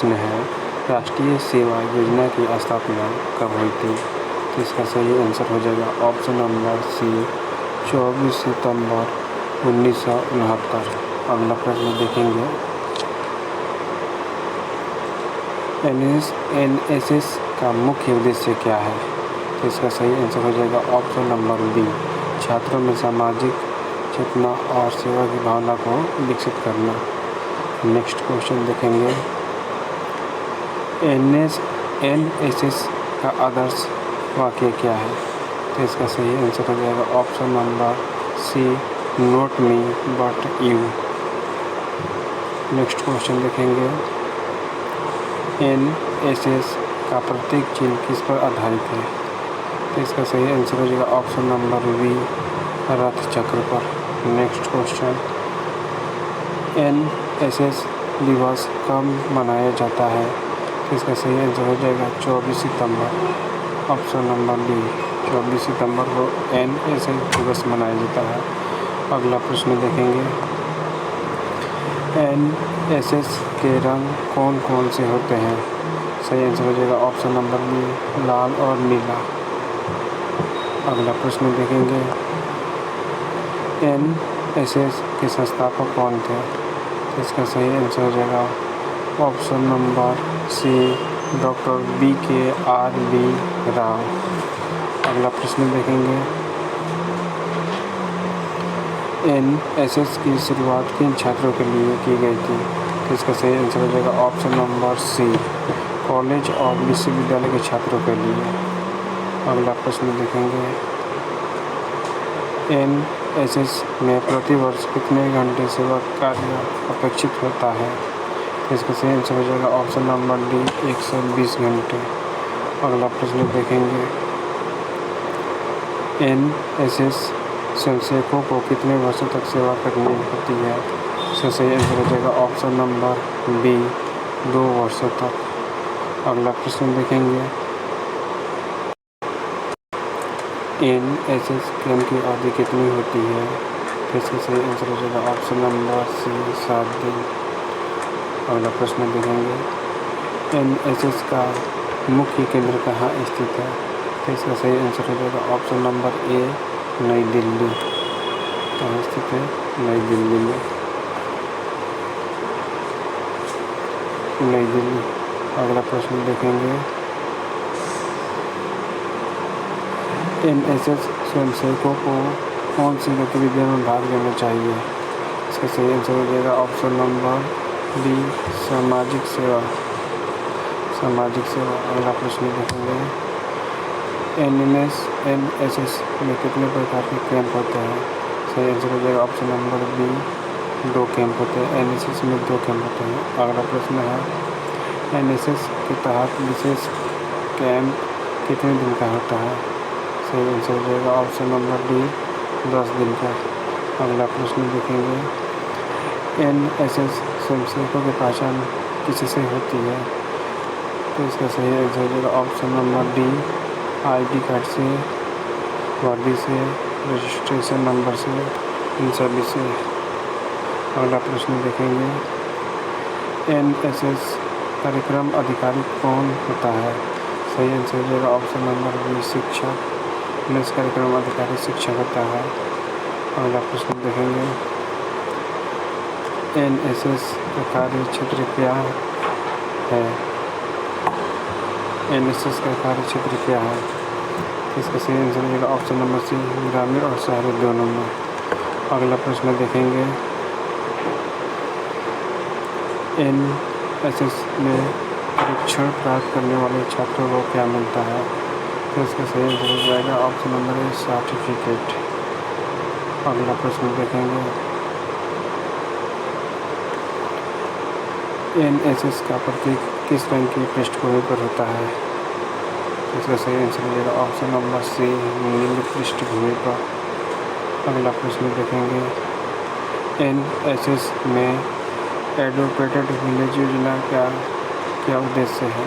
प्रश्न है, राष्ट्रीय सेवा योजना की स्थापना कब हुई थी? तो इसका सही आंसर हो जाएगा ऑप्शन नंबर सी 24 सितंबर 1969। अगला प्रश्न देखेंगे, एनएसएस का मुख्य उद्देश्य क्या है? तो इसका सही आंसर हो जाएगा ऑप्शन नंबर बी, छात्रों में सामाजिक चेतना और सेवा की भावना को विकसित करना। नेक्स्ट क्वेश्चन देखेंगे, एनएसएस का आदर्श वाक्य क्या है? तो इसका सही आंसर हो जाएगा option number C, not me but you. Next question देखेंगे, एनएसएस का प्रतीक चिन्ह किस पर आधारित है? तो इसका सही आंसर हो जाएगा ऑप्शन नंबर बी, रथ चक्र पर। नेक्स्ट क्वेश्चन, एनएसएस दिवस कब मनाया जाता है? तो इसका सही आंसर हो जाएगा 24 सितंबर, ऑप्शन नंबर डी, 24 सितंबर को एनएसएस दिवस मनाया जाता है। अगला प्रश्न देखेंगे, एनएसएस के रंग कौन कौन से होते हैं? सही आंसर हो जाएगा ऑप्शन नंबर बी, लाल और नीला। अगला प्रश्न देखेंगे, एनएसएस के संस्थापक कौन थे? तो इसका सही आंसर हो जाएगा option number C, doctor BKRB Rao. अगला प्रश्न देखेंगे, एनएसएस की शुरुआत किन छात्रों के लिए की गई थी? तो इसका सही आंसर हो जाएगा ऑप्शन नंबर सी, कॉलेज और विश्वविद्यालय के छात्रों के लिए। अगला प्रश्न देखेंगे, एनएसएस में प्रतिवर्ष कितने घंटे सेवा कार्य अपेक्षित होता है? तो इसका सही आंसर हो जाएगा ऑप्शन नंबर डी, 120 घंटे। अगला प्रश्न देखेंगे, एनएसएस स्वयंसेवकों को कितने वर्षों तक सेवा करनी होती है? इसका सही आंसर हो जाएगा ऑप्शन नंबर बी, 2 वर्षों तक। अगला प्रश्न देखेंगे, एनएसएस कैंप की अवधि कितनी होती है? तो इसका सही आंसर हो जाएगा ऑप्शन नंबर सी, 7 दिन। अगला प्रश्न देखेंगे, एनएसएस का मुख्य केंद्र कहाँ स्थित है? तो इसका सही आंसर हो जाएगा ऑप्शन नंबर ए, नई दिल्ली। कहाँ स्थित है? नई दिल्ली में, नई दिल्ली। अगला प्रश्न देखेंगे, एनएसएस स्वयंसेवकों को कौन सी गतिविधियों में भाग लेना चाहिए? इसका सही आंसर हो जाएगा ऑप्शन नंबर डी, सामाजिक सेवा, सामाजिक सेवा। अगला प्रश्न देखेंगे, एनएसएस में कितने प्रकार के कैंप होते हैं? सही आंसर हो जाएगा ऑप्शन नंबर बी, 2 कैंप होते हैं। एनएसएस में 2 कैंप होते हैं। अगला प्रश्न है, एनएसएस के तहत विशेष कैंप कितने दिन का होता है? सही आंसर हो जाएगा ऑप्शन नंबर डी, 10 दिन का। अगला प्रश्न देखेंगे, एनएसएस स्वयंसेवकों की पहचान किससे होती है? तो इसका सही आंसर हो जाएगा option number D, ID card से, वर्दी से, रजिस्ट्रेशन नंबर से, इन सभी से। अगला प्रश्न देखेंगे, एनएसएस कार्यक्रम अधिकारी कौन होता है? सही आंसर हो जाएगा ऑप्शन नंबर बी, शिक्षक। इस कार्यक्रम अधिकारी शिक्षक होता है। अगला प्रश्न देखेंगे, एनएसएस का कार्य क्षेत्र क्या है? एनएसएस का कार्य क्षेत्र क्या है? इसका सही आंसर होगा ऑप्शन नंबर सी, ग्रामीण और शहरी दोनों में। अगला प्रश्न देखेंगे, एनएसएस में प्रशिक्षण प्राप्त करने वाले छात्रों को क्या मिलता है? तो इसका सही आंसर हो जाएगा ऑप्शन नंबर ए, सर्टिफिकेट। अगला प्रश्न देखेंगे, एनएसएस का प्रतीक किस रंग की पृष्ठभूमि पर होता है? तो इसका सही आंसर हो जाएगा ऑप्शन नंबर सी, नीली पृष्ठभूमि पर। अगला प्रश्न देखेंगे, एनएसएस में एडोप्टेड विलेज योजना का क्या उद्देश्य है?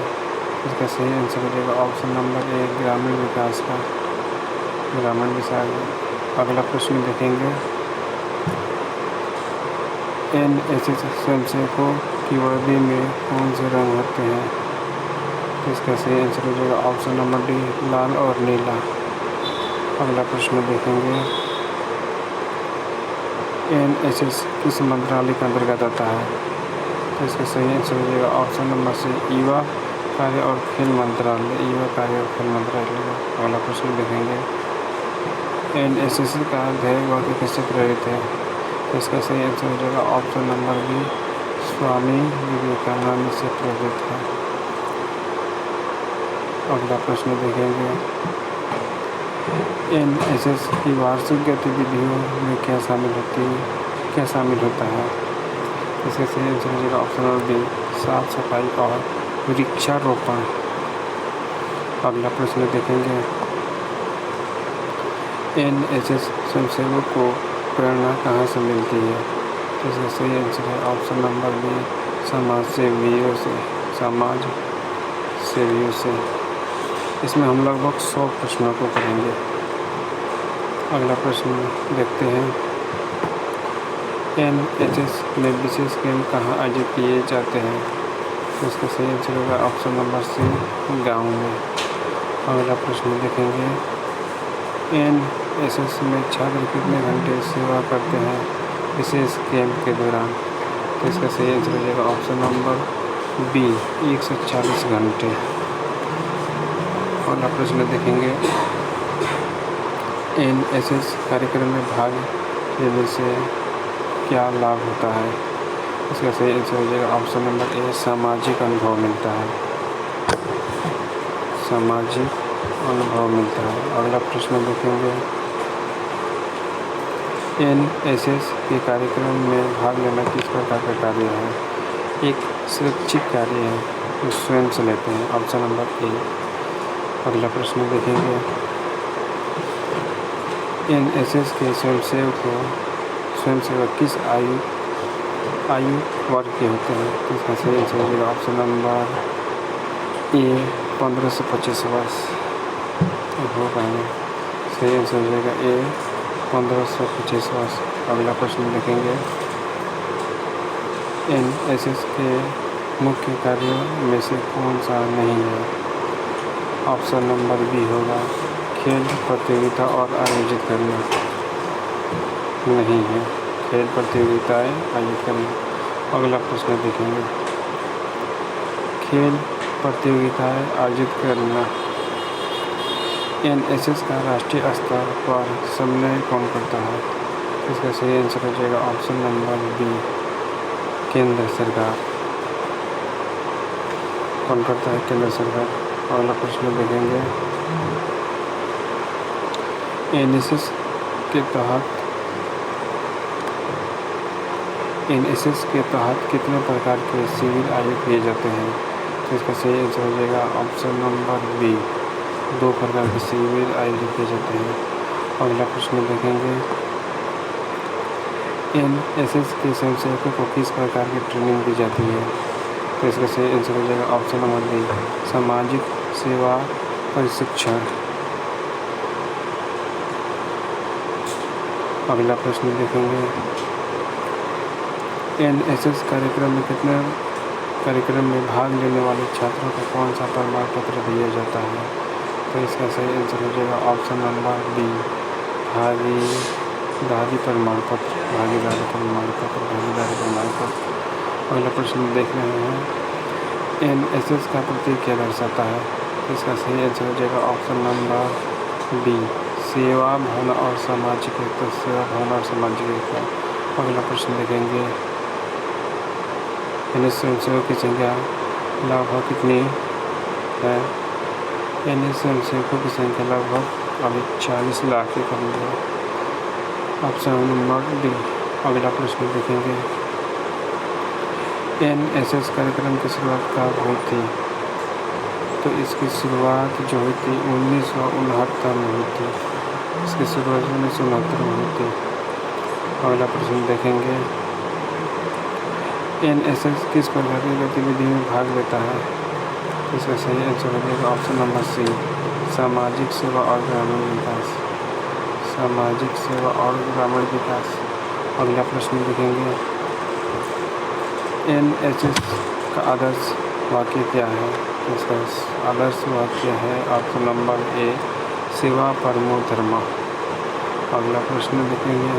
इसका सही आंसर हो जाएगा ऑप्शन नंबर ए, ग्रामीण विकास का, ग्रामीण विकास। अगला प्रश्न देखेंगे, एनएसएस स्वयंसेवकों की वर्दी में कौन से रंग करते हैं। तो इसका सही आंसर हो जाएगा ऑप्शन नंबर डी, लाल और नीला। अगला प्रश्न देखेंगे, NSS किस मंत्रालय के अंतर्गत आता है? तो इसका सही आंसर हो जाएगा ऑप्शन नंबर सी, युवा कार्य और खेल मंत्रालय। युवा कार्य और खेल मंत्रालय। अगला प्रश्न देखेंगे, NSS का ध्येय वाक्य किससे प्रेरित है? तो इसका सही आंसर हो जाएगा option number B, Swami Vivekananda से प्रेरित है। अगला प्रश्न देखेंगे, NSS की वार्षिक गतिविधियों में क्या शामिल होता है? इसका सही आंसर हो जाएगा ऑप्शन नंबर बी, साफ सफाई और वृक्षारोपण। अगला प्रश्न देखेंगे, NSS स्वयंसेवक को प्रेरणा कहाँ से मिलती है? तो इसका सही आंसर है ऑप्शन नंबर बी, समाज सेवियों से। इसमें हम लगभग 100 प्रश्नों को करेंगे। अगला प्रश्न देखते हैं, NSS में विशेष कैंप कहाँ आयोजित किए जाते हैं? तो इसका सही आंसर होगा ऑप्शन नंबर सी, गाँव में। अगला प्रश्न देखेंगे, NSS में छात्र कितने घंटे सेवा करते हैं विशेष कैंप के दौरान? तो इसका सही आंसर हो जाएगा ऑप्शन नंबर बी, 140 घंटे। अगला प्रश्न देखेंगे, NSS कार्यक्रम में भाग लेने से क्या लाभ होता है? इसका सही आंसर हो जाएगा ऑप्शन नंबर ए, सामाजिक अनुभव मिलता है। सामाजिक अनुभव मिलता है। अगला प्रश्न देखेंगे, NSS के कार्यक्रम में भाग लेना किस प्रकार का कार्य है? एक सुरक्षित कार्य है जो स्वयं से लेते हैं, ऑप्शन नंबर ए। अगला प्रश्न देखेंगे, NSS के स्वयंसेवक किस आयु वर्ग के होते हैं? तो इसका सही आंसर हो जाएगा ऑप्शन नंबर ए, 15 से 25 वर्ष हो पाएंगे। सही आंसर हो जाएगा ए, 15 से 25 वर्ष। अगला प्रश्न देखेंगे, NSS के मुख्य कार्यों में से कौन सा नहीं है? ऑप्शन नंबर बी होगा, खेल प्रतियोगिता और आयोजित करना। नहीं है, खेल प्रतियोगिताएं आयोजित करना। अगला प्रश्न देखेंगे, खेल प्रतियोगिताएं आयोजित करना NSS का राष्ट्रीय स्तर पर समन्वय कौन करता है? इसका सही आंसर हो जाएगा ऑप्शन नंबर बी, केंद्र सरकार। कौन करता है? केंद्र सरकार। अगला प्रश्न देखेंगे, NSS के तहत कितने प्रकार के शिविर आयोजित किए जाते हैं? तो इसका सही आंसर हो जाएगा ऑप्शन नंबर बी, 2 प्रकार के शिविर आयोजित किए जाते हैं। अगला प्रश्न देखेंगे, NSS के स्वयंसेवकों को किस प्रकार की ट्रेनिंग दी जाती है? तो इसका सही आंसर हो जाएगा ऑप्शन नंबर बी, सामाजिक सेवा प्रशिक्षण। अगला प्रश्न देखेंगे, NSS कार्यक्रम में भाग लेने वाले छात्रों को कौन सा प्रमाण पत्र दिया जाता है? तो इसका सही आंसर हो जाएगा ऑप्शन नंबर बी, भागीदारी प्रमाण पत्र। अगला प्रश्न देख रहे हैं, NSS का प्रतीक क्या दर्शाता है? तो इसका सही आंसर हो जाएगा ऑप्शन नंबर बी, सेवा भावना और सामाजिक एकता। अगला प्रश्न देखेंगे, NSS स्वयंसेवकों की संख्या लगभग कितनी है? NSS स्वयंसेवकों की संख्या लगभग अभी 40 लाख के करीब है, ऑप्शन नंबर डी। अगला प्रश्न देखेंगे, NSS कार्यक्रम की शुरुआत कब हुई थी? तो इसकी शुरुआत जो हुई थी 1969 में हुई थी। इसकी शुरुआत 1969 में हुई थी। अगला प्रश्न देखेंगे, NSS किस प्रकार की गतिविधि में भाग लेता है? इसका सही आंसर हो जाएगा ऑप्शन नंबर सी, सामाजिक सेवा और ग्रामीण विकास। अगला प्रश्न देखेंगे, NSS का आदर्श वाक्य क्या है? तो इसका आदर्श वाक्य है ऑप्शन नंबर ए, सेवा परमो धर्म। अगला प्रश्न देखेंगे,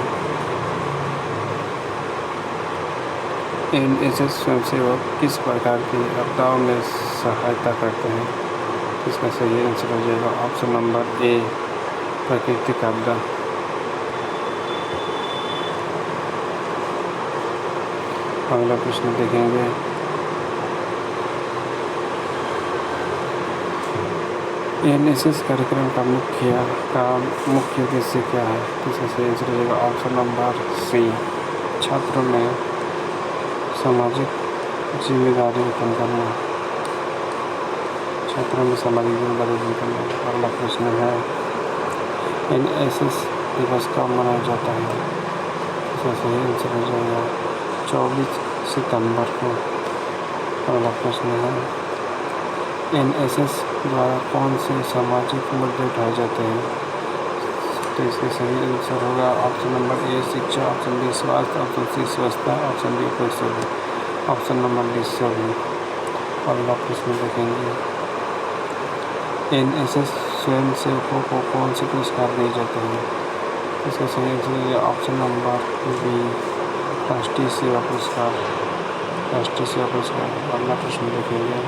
एनएसएस स्वयंसेवक किस प्रकार की आपदाओं में सहायता करते हैं? इसका सही आंसर हो जाएगा ऑप्शन नंबर ए, प्राकृतिक आपदा। अगला प्रश्न देखेंगे, एनएसएस कार्यक्रम का मुख्य उद्देश्य क्या है? तो इसका सही आंसर हो जाएगा ऑप्शन नंबर सी, छात्रों में सामाजिक जिम्मेदारी उत्पन्न करना। छात्रों में सामाजिक जिम्मेदारी उत्पन्न करना। अगला प्रश्न है, एनएसएस दिवस कब मनाया जाता है? इसका सही आंसर हो जाएगा 24 सितंबर को। अगला प्रश्न है, एनएसएस द्वारा कौन से सामाजिक मुद्दे उठाए जाते हैं? तो इसका सही आंसर होगा ऑप्शन नंबर ए, शिक्षा, ऑप्शन बी स्वास्थ्य, ऑप्शन सी स्वच्छता, ऑप्शन डी कोई सभी, ऑप्शन नंबर डी सभी। अगला प्रश्न देखेंगे, एनएसएस स्वयंसेवकों को कौन से पुरस्कार दिए जाते हैं? इसका सही आंसर है ऑप्शन नंबर बी, राष्ट्रीय सेवा पुरस्कार। राष्ट्रीय सेवा पुरस्कार। अगला प्रश्न देखेंगे,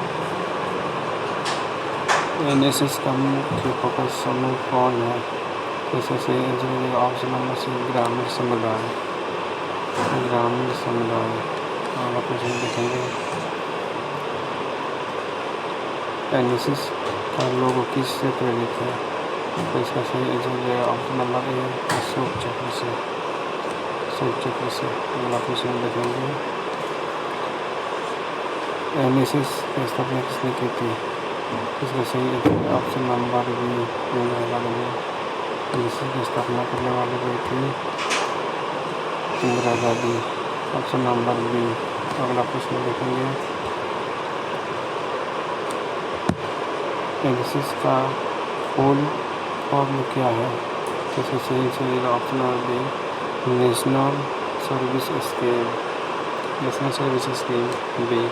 एनएसएस का मुख्य फोकस समूह कौन है? इसका सही आंसर है ऑप्शन नंबर सी, ग्रामीण समुदाय। ग्रामीण समुदाय। अगला प्रश्न देखेंगे, एनएसएस का लोगो किससे प्रेरित है? तो इसका सही आंसर है ऑप्शन नंबर ए, अशोक चक्र से। अशोक चक्र से। अगला प्रश्न देखेंगे, एनएसएस की स्थापना किसने की थी? इसका सही आंसर है option number B, Indira Gandhi. NSS की स्थापना करने वाली गई थी Indira Gandhi. Option number B. अगला प्रश्न देखेंगे, एनएसएस का फुल फॉर्म क्या है? तो इसका सही आंसर है option number B, national service scheme. National service scheme B.